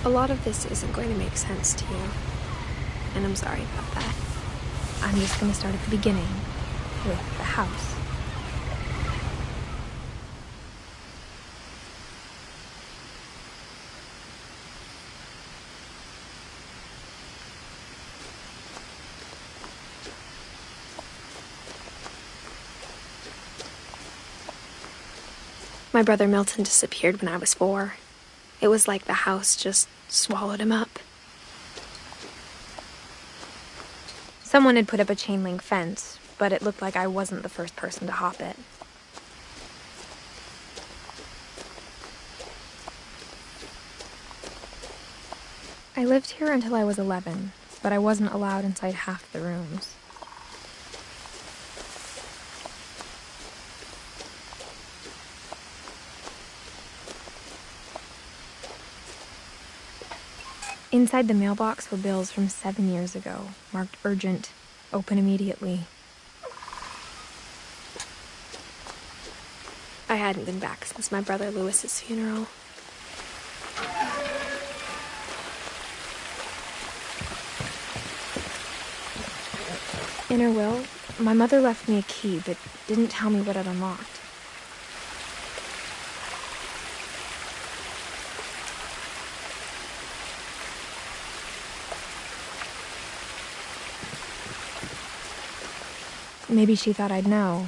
A lot of this isn't going to make sense to you, and I'm sorry about that. I'm just going to start at the beginning, with the house. My brother Milton disappeared when I was 4. It was like the house just swallowed him up. Someone had put up a chain-link fence, but it looked like I wasn't the first person to hop it. I lived here until I was 11, but I wasn't allowed inside half the rooms. Inside the mailbox were bills from 7 years ago, marked urgent, open immediately. I hadn't been back since my brother Lewis's funeral. In her will, my mother left me a key, but didn't tell me what it unlocked. Maybe she thought I'd know,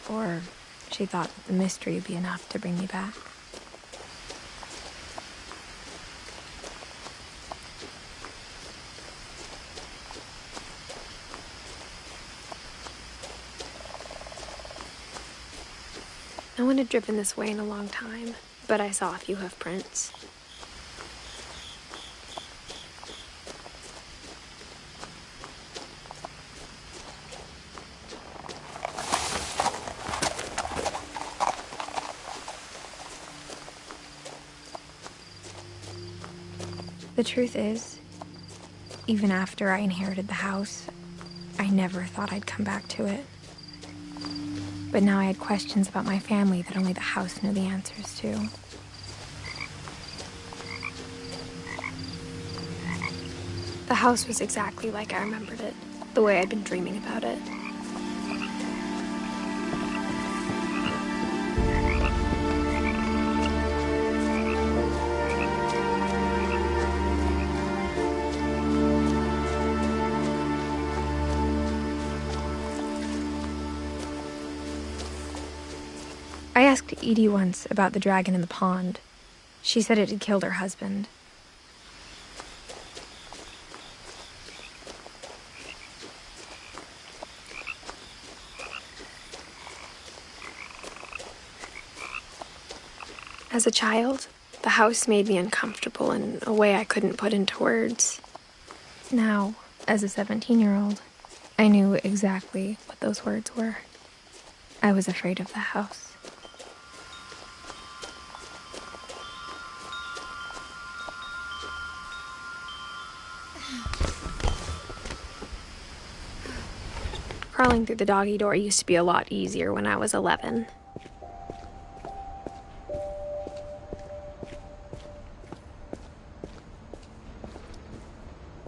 or she thought the mystery would be enough to bring me back. No one had driven this way in a long time, but I saw a few hoof prints. The truth is, even after I inherited the house, I never thought I'd come back to it. But now I had questions about my family that only the house knew the answers to. The house was exactly like I remembered it, the way I'd been dreaming about it. I asked Edie once about the dragon in the pond. She said it had killed her husband. As a child, the house made me uncomfortable in a way I couldn't put into words. Now, as a 17-year-old, I knew exactly what those words were. I was afraid of the house. Crawling through the doggy door used to be a lot easier when I was 11.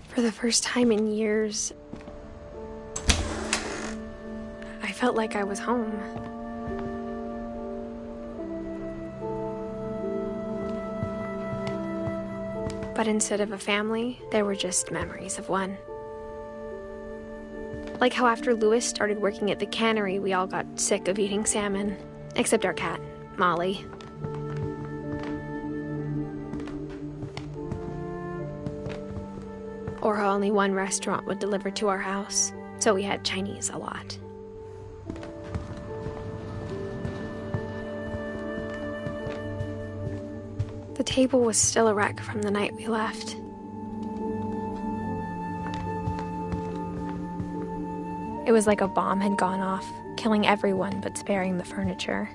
For the first time in years, I felt like I was home. But instead of a family, there were just memories of one. Like how after Lewis started working at the cannery, we all got sick of eating salmon. Except our cat, Molly. Or how only one restaurant would deliver to our house, so we had Chinese a lot. The table was still a wreck from the night we left. It was like a bomb had gone off, killing everyone but sparing the furniture.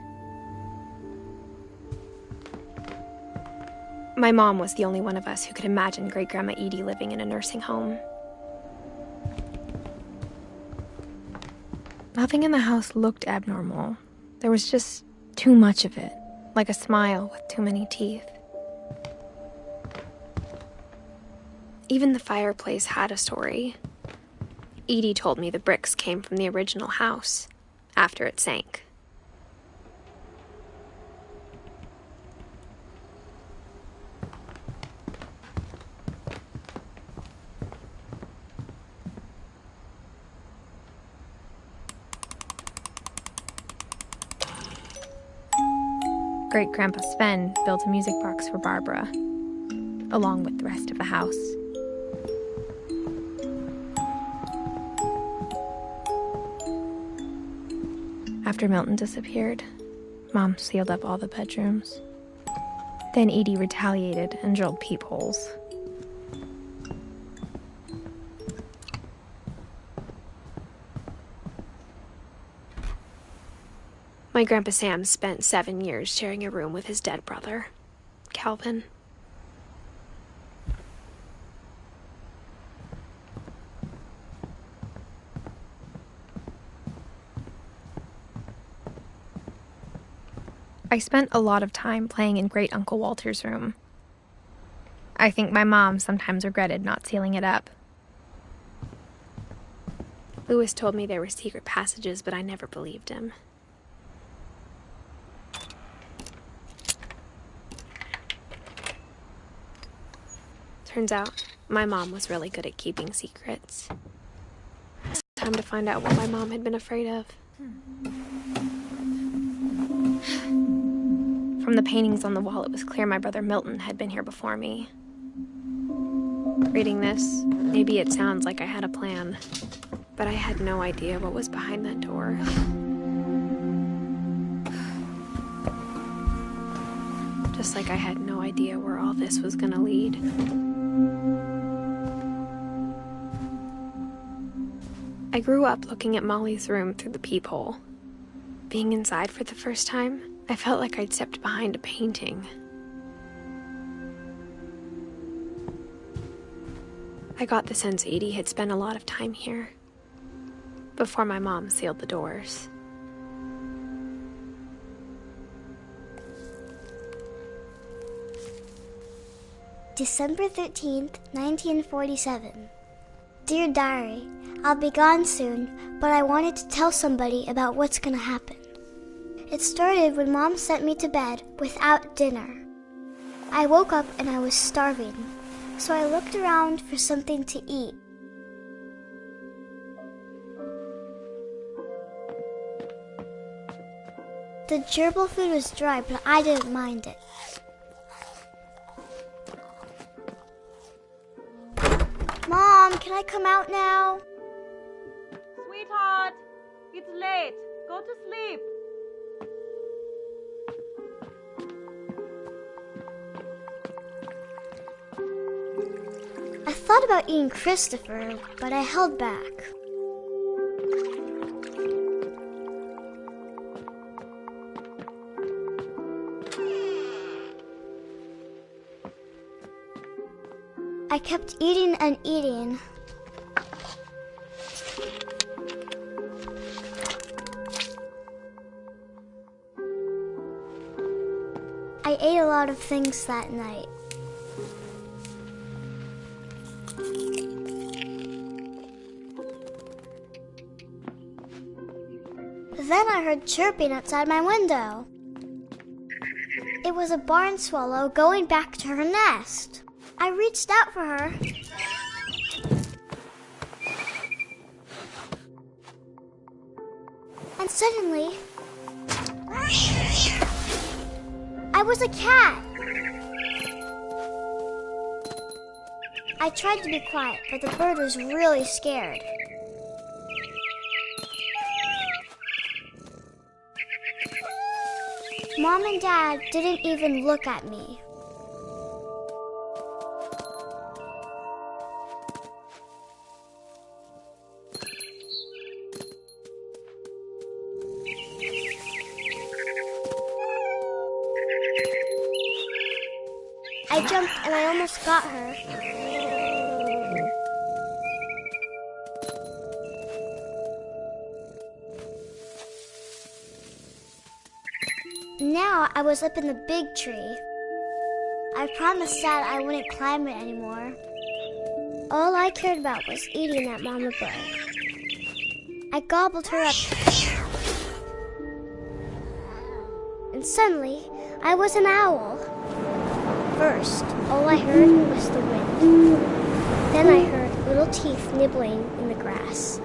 My mom was the only one of us who could imagine Great-Grandma Edie living in a nursing home. Nothing in the house looked abnormal. There was just too much of it, like a smile with too many teeth. Even the fireplace had a story. Edie told me the bricks came from the original house, after it sank. Great-Grandpa Sven built a music box for Barbara, along with the rest of the house. After Milton disappeared, Mom sealed up all the bedrooms. Then Edie retaliated and drilled peepholes. My Grandpa Sam spent 7 years sharing a room with his dead brother, Calvin. I spent a lot of time playing in Great Uncle Walter's room. I think my mom sometimes regretted not sealing it up. Louis told me there were secret passages, but I never believed him. Turns out, my mom was really good at keeping secrets. Time to find out what my mom had been afraid of. From the paintings on the wall, it was clear my brother Milton had been here before me. Reading this, maybe it sounds like I had a plan, but I had no idea what was behind that door. Just like I had no idea where all this was gonna lead. I grew up looking at Molly's room through the peephole. Being inside for the first time, I felt like I'd stepped behind a painting. I got the sense Edie had spent a lot of time here, before my mom sealed the doors. December 13th, 1947. Dear Diary, I'll be gone soon, but I wanted to tell somebody about what's gonna happen. It started when Mom sent me to bed without dinner. I woke up and I was starving, so I looked around for something to eat. The gerbil food was dry, but I didn't mind it. Mom, can I come out now? Sweetheart, it's late. Go to sleep. I thought about eating Christopher, but I held back. I kept eating and eating. I ate a lot of things that night. Then I heard chirping outside my window. It was a barn swallow going back to her nest. I reached out for her. And suddenly, I was a cat. I tried to be quiet, but the bird was really scared. Mom and Dad didn't even look at me. I jumped and I almost got her. Now I was up in the big tree. I promised Dad I wouldn't climb it anymore. All I cared about was eating that mama bird. I gobbled her up. And suddenly, I was an owl. First, all I heard was the wind. Then I heard little teeth nibbling in the grass.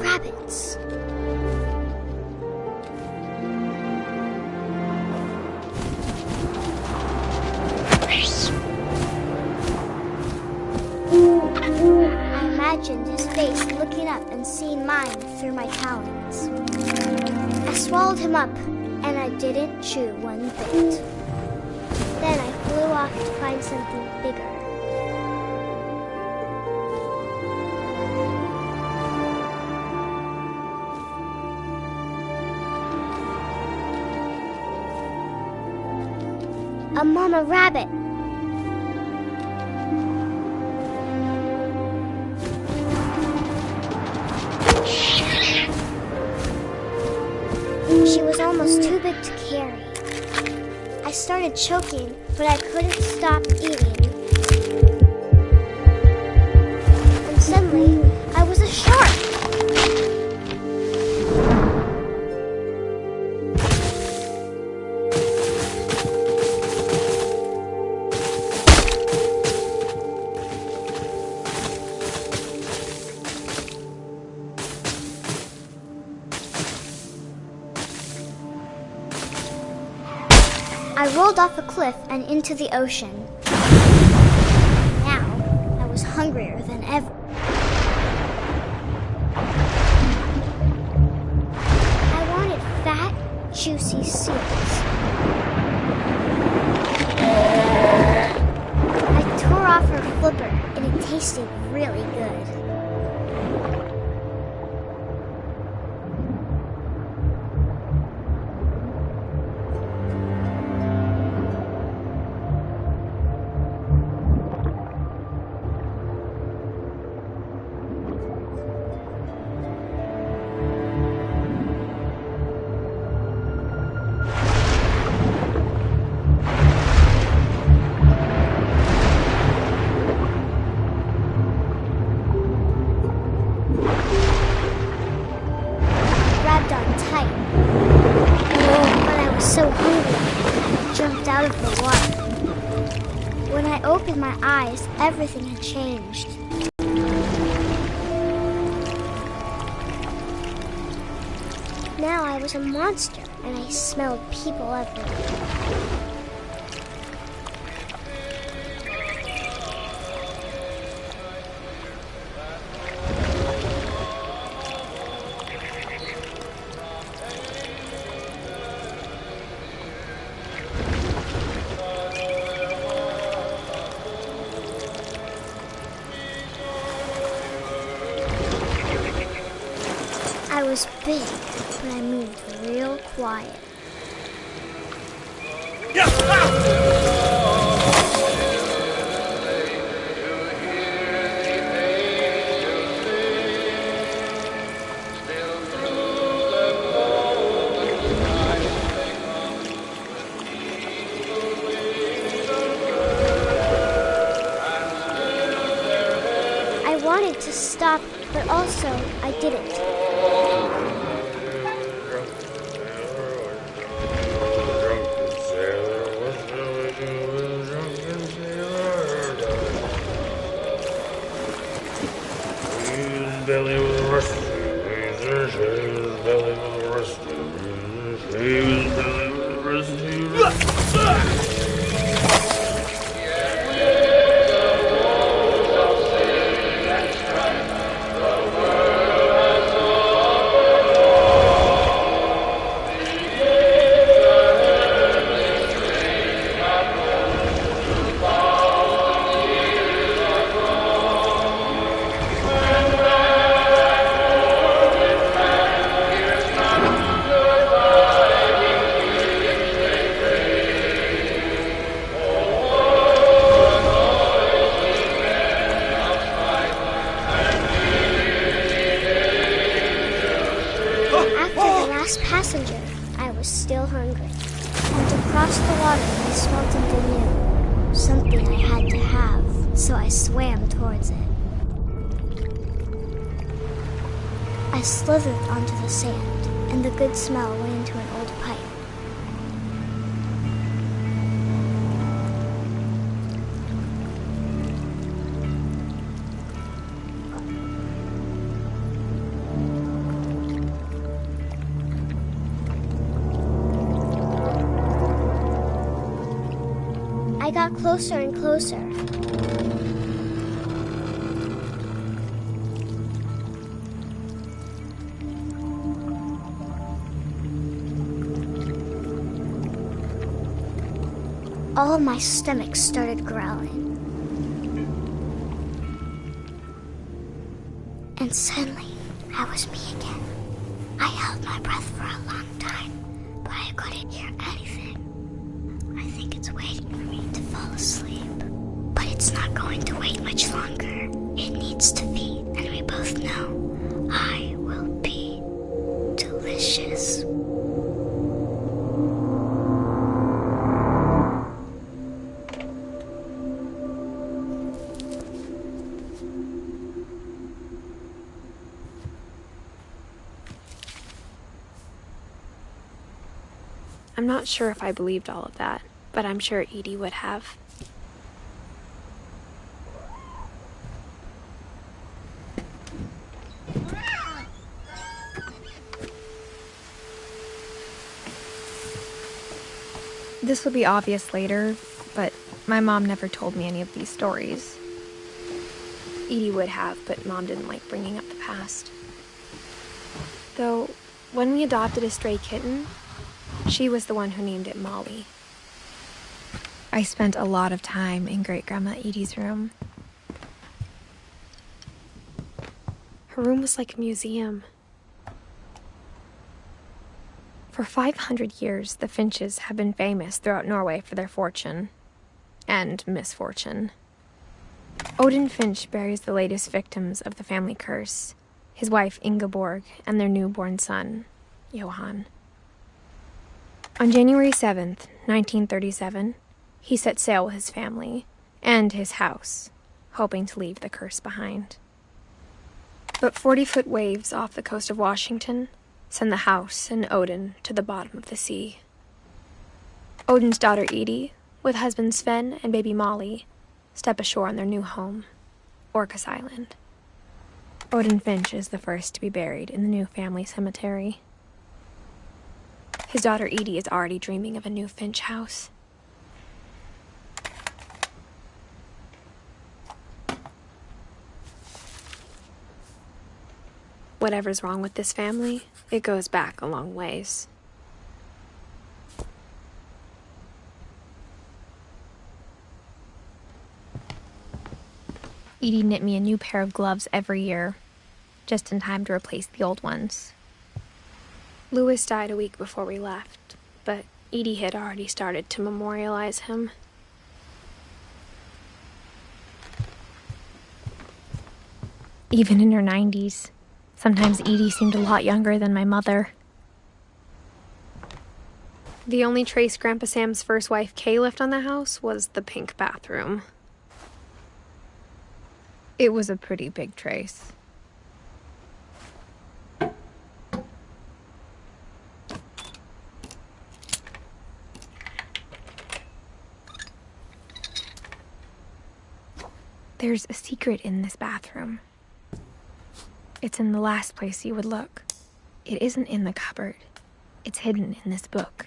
Rabbits. I imagined his face looking up and seeing mine through my talons. I swallowed him up, and I didn't chew one bit. Then I flew off to find something bigger. A mama rabbit. She was almost too big to carry. I started choking, but I couldn't stop eating. And suddenly, I was a shark. I rolled off a cliff and into the ocean. Now, I was hungrier than ever. I wanted fat, juicy seals. I tore off her flipper, and it tasted really good. So hungry, I jumped out of the water. When I opened my eyes, everything had changed. Now I was a monster, and I smelled people everywhere. I was big, but I moved real quiet. I wanted to stop, but also I didn't. Belly was rusty, his belly was rusty, his belly was rusty. watched the water and I smelled something new. Something I had to have, so I swam towards it. I slithered onto the sand, and the good smell went into an old pipe. I got closer and closer. All of my stomach started growling. And suddenly, I was me again. I held my breath for a long time, but I couldn't hear anything. I think it's waiting for me to fall asleep. But it's not going to wait much longer. It needs to feed, and we both know I will be delicious. I'm not sure if I believed all of that, but I'm sure Edie would have. This will be obvious later, but my mom never told me any of these stories. Edie would have, but Mom didn't like bringing up the past. Though, when we adopted a stray kitten, she was the one who named it Molly. I spent a lot of time in Great-Grandma Edie's room. Her room was like a museum. For 500 years, the Finches have been famous throughout Norway for their fortune and misfortune. Odin Finch buries the latest victims of the family curse, his wife Ingeborg and their newborn son, Johan. On January 7th, 1937, he set sail with his family and his house, hoping to leave the curse behind. But 40-foot waves off the coast of Washington send the house and Odin to the bottom of the sea. Odin's daughter Edie, with husband Sven and baby Molly, step ashore on their new home, Orcas Island. Odin Finch is the first to be buried in the new family cemetery. His daughter Edie is already dreaming of a new Finch house. Whatever's wrong with this family, it goes back a long ways. Edie knit me a new pair of gloves every year, just in time to replace the old ones. Louis died a week before we left, but Edie had already started to memorialize him. Even in her 90s, sometimes Edie seemed a lot younger than my mother. The only trace Grandpa Sam's first wife Kay left on the house was the pink bathroom. It was a pretty big trace. There's a secret in this bathroom. It's in the last place you would look. It isn't in the cupboard. It's hidden in this book.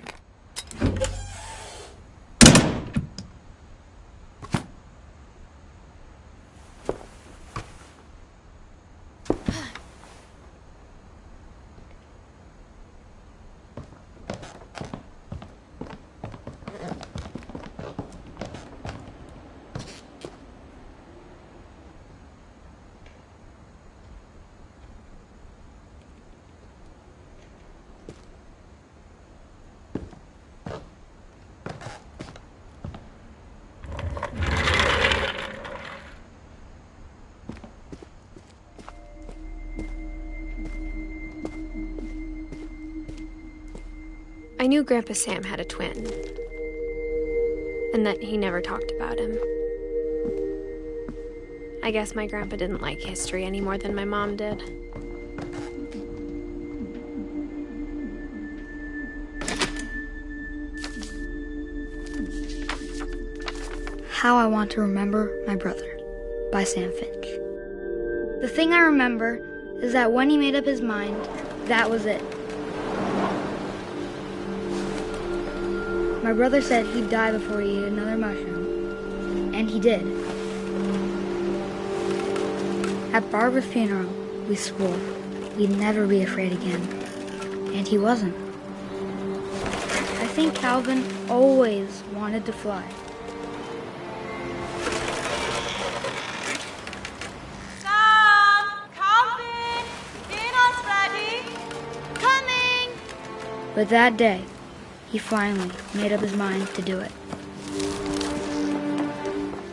I knew Grandpa Sam had a twin, and that he never talked about him. I guess my grandpa didn't like history any more than my mom did. How I Want to Remember My Brother by Sam Finch. The thing I remember is that when he made up his mind, that was it. My brother said he'd die before he ate another mushroom, and he did. At Barbara's funeral, we swore we'd never be afraid again, and he wasn't. I think Calvin always wanted to fly. But that day, he finally made up his mind to do it.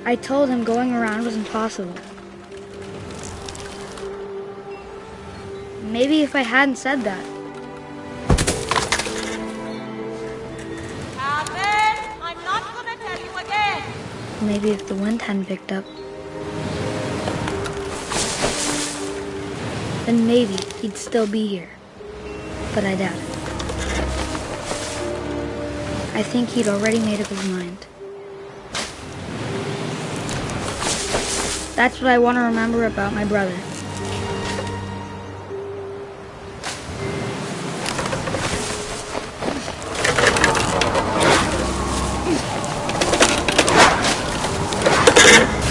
I told him going around was impossible. Maybe if I hadn't said that. Calvin, I'm not gonna tell you again. Maybe if the wind hadn't picked up. Then maybe he'd still be here. But I doubt it. I think he'd already made up his mind. That's what I want to remember about my brother.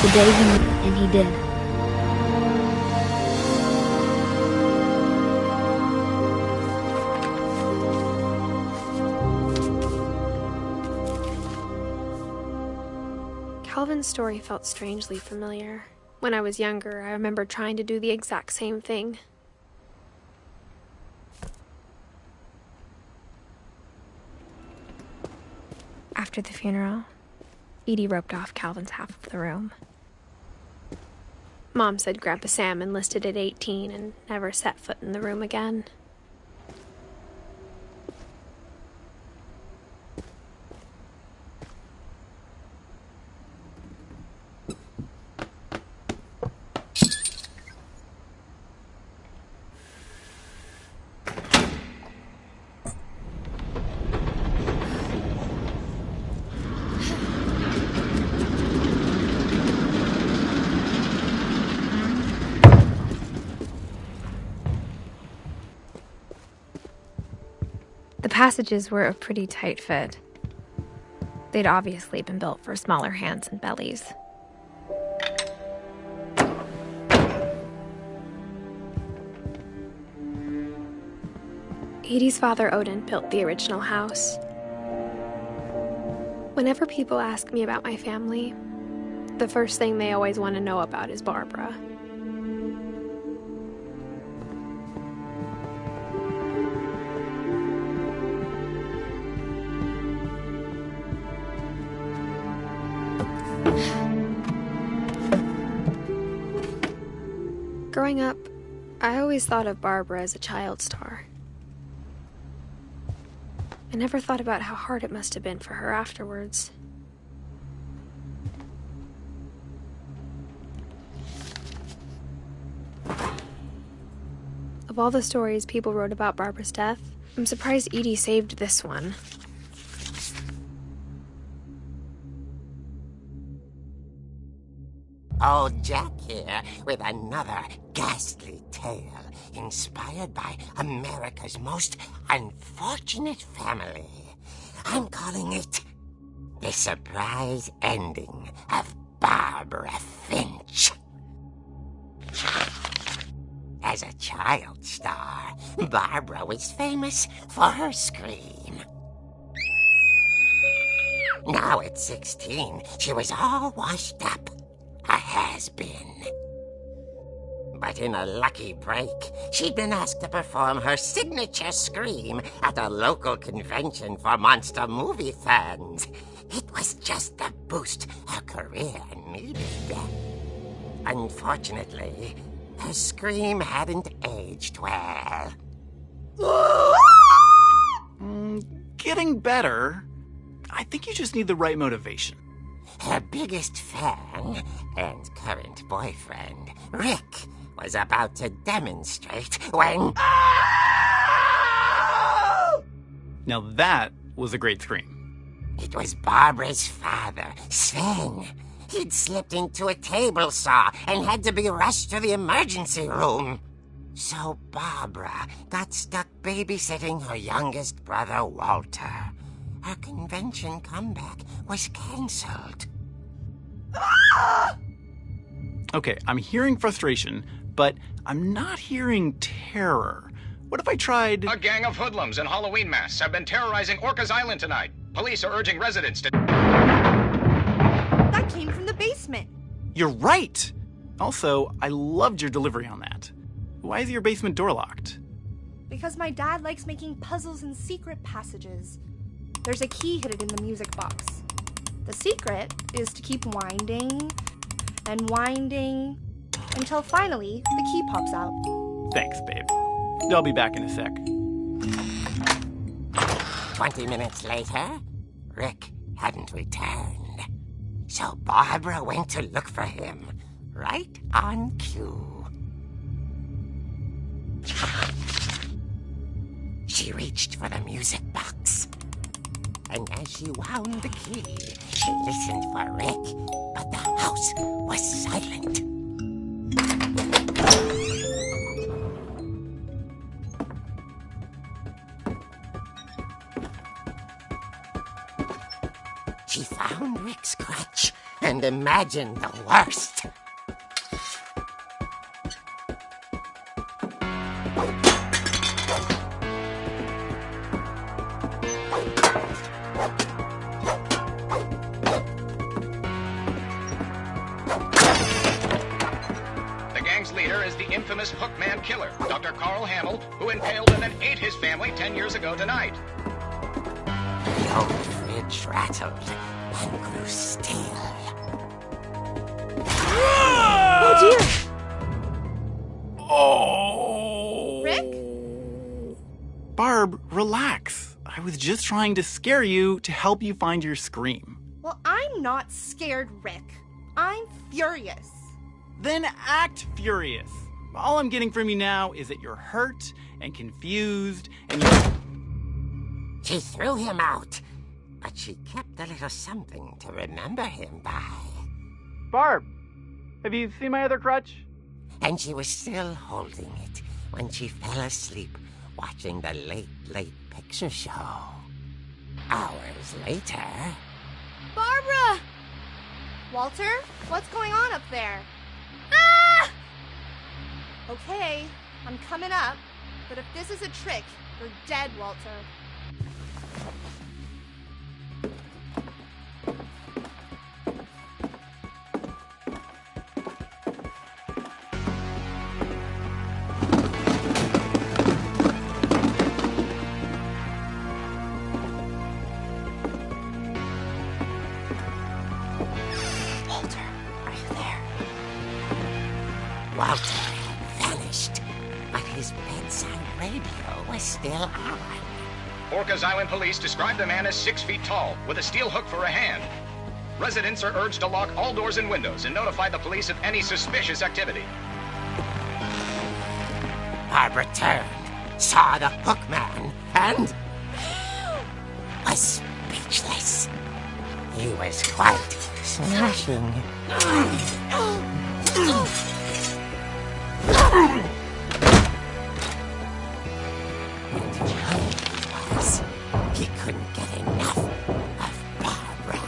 The day he knew, and he did. Calvin's story felt strangely familiar. When I was younger, I remember trying to do the exact same thing. After the funeral, Edie roped off Calvin's half of the room. Mom said Grandpa Sam enlisted at 18 and never set foot in the room again. The passages were a pretty tight fit. They'd obviously been built for smaller hands and bellies. Edie's father, Odin, built the original house. Whenever people ask me about my family, the first thing they always want to know about is Barbara. Growing up, I always thought of Barbara as a child star. I never thought about how hard it must have been for her afterwards. Of all the stories people wrote about Barbara's death, I'm surprised Edie saved this one. Old Jack here with another ghastly tale inspired by America's most unfortunate family. I'm calling it The Surprise Ending of Barbara Finch. As a child star, Barbara was famous for her scream. Now at 16, she was all washed up. A has-been. But in a lucky break, she'd been asked to perform her signature scream at a local convention for monster movie fans. It was just the boost her career needed. Unfortunately, her scream hadn't aged well. Getting better. I think you just need the right motivation. Her biggest fan and current boyfriend, Rick, was about to demonstrate when... Now that was a great scream. It was Barbara's father, Sven. He'd slipped into a table saw and had to be rushed to the emergency room. So Barbara got stuck babysitting her youngest brother, Walter. Her convention comeback was cancelled. Okay, I'm hearing frustration, but I'm not hearing terror. What if I tried... A gang of hoodlums in Halloween masks have been terrorizing Orcas Island tonight. Police are urging residents to... That came from the basement. You're right! Also, I loved your delivery on that. Why is your basement door locked? Because my dad likes making puzzles and secret passages. There's a key hidden in the music box. The secret is to keep winding and winding until finally the key pops out. Thanks, babe. I'll be back in a sec. 20 minutes later, Rick hadn't returned. So Barbara went to look for him, right on cue. She reached for the music box. And as she wound the key, she listened for Rick, but the house was silent. She found Rick's crutch and imagined the worst. The gang's leader is the infamous Hookman killer, Dr. Carl Hamill, who impaled and then ate his family 10 years ago tonight. The old fridge rattled and grew still. Oh dear! Oh! Rick? Barb, relax. I was just trying to scare you to help you find your scream. Well, I'm not scared, Rick. I'm furious. Then act furious. All I'm getting from you now is that you're hurt and confused and you... She threw him out, but she kept a little something to remember him by. Barb, have you seen my other crutch? And she was still holding it when she fell asleep watching the late picture show. Hours later... Barbara! Walter, what's going on up there? Ah! Okay, I'm coming up, but if this is a trick, you're dead, Walter. Walter had vanished, but his bedside radio was still on. Orcas Island police describe the man as 6 feet tall, with a steel hook for a hand. Residents are urged to lock all doors and windows and notify the police of any suspicious activity. Barbara turned, saw the hook man, and was speechless. He was quite smashing. He couldn't get enough of Barbara.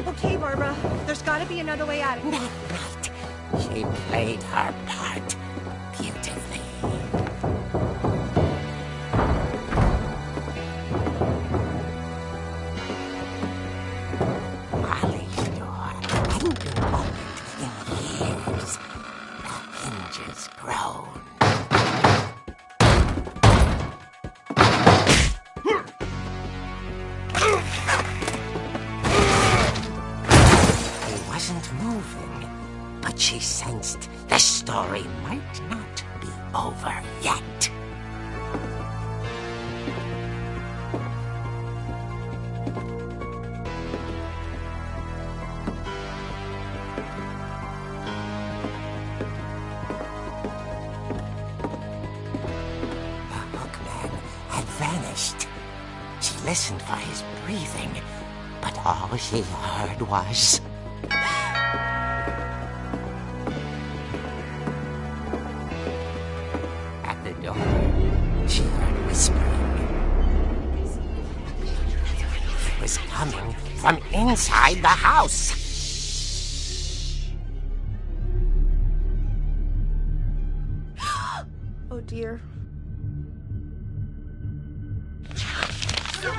Okay, Barbara, there's gotta be another way out of That it. night, she played her part beautifully. Molly's door hadn't been opened in years. The hinges groaned. He wasn't moving, but she sensed the story might not be over yet. vanished. She listened for his breathing, but all she heard was... At the door, she heard whispering. It was coming from inside the house. Oh dear. The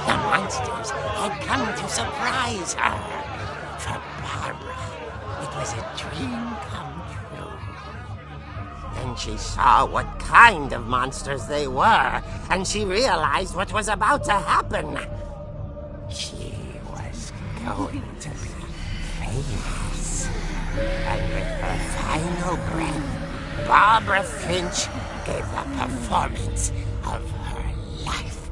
monsters had come to surprise her. For Barbara, it was a dream come true. Then she saw what kind of monsters they were, and she realized what was about to happen. She was going to be famous. And with her final breath, Barbara Finch gave the performance of her life.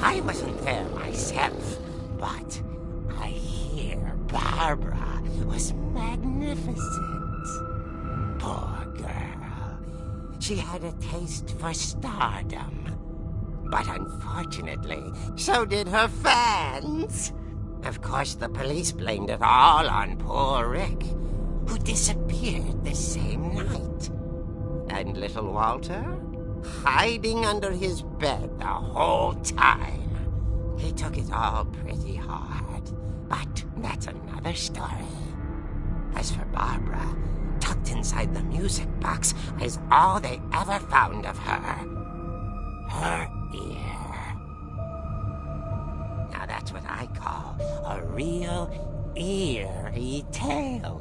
I wasn't there myself, but I hear Barbara was magnificent. Poor girl. She had a taste for stardom. But unfortunately, so did her fans. Of course, the police blamed it all on poor Rick, who disappeared the same night. And little Walter, hiding under his bed the whole time. He took it all pretty hard, but that's another story. As for Barbara, tucked inside the music box is all they ever found of her. Her ear. Now that's what I call a real eerie tale.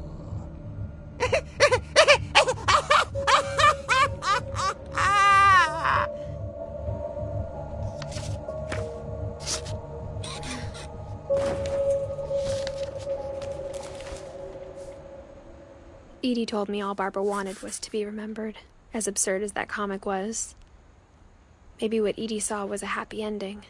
Edie told me all Barbara wanted was to be remembered, as absurd as that comic was. Maybe what Edie saw was a happy ending.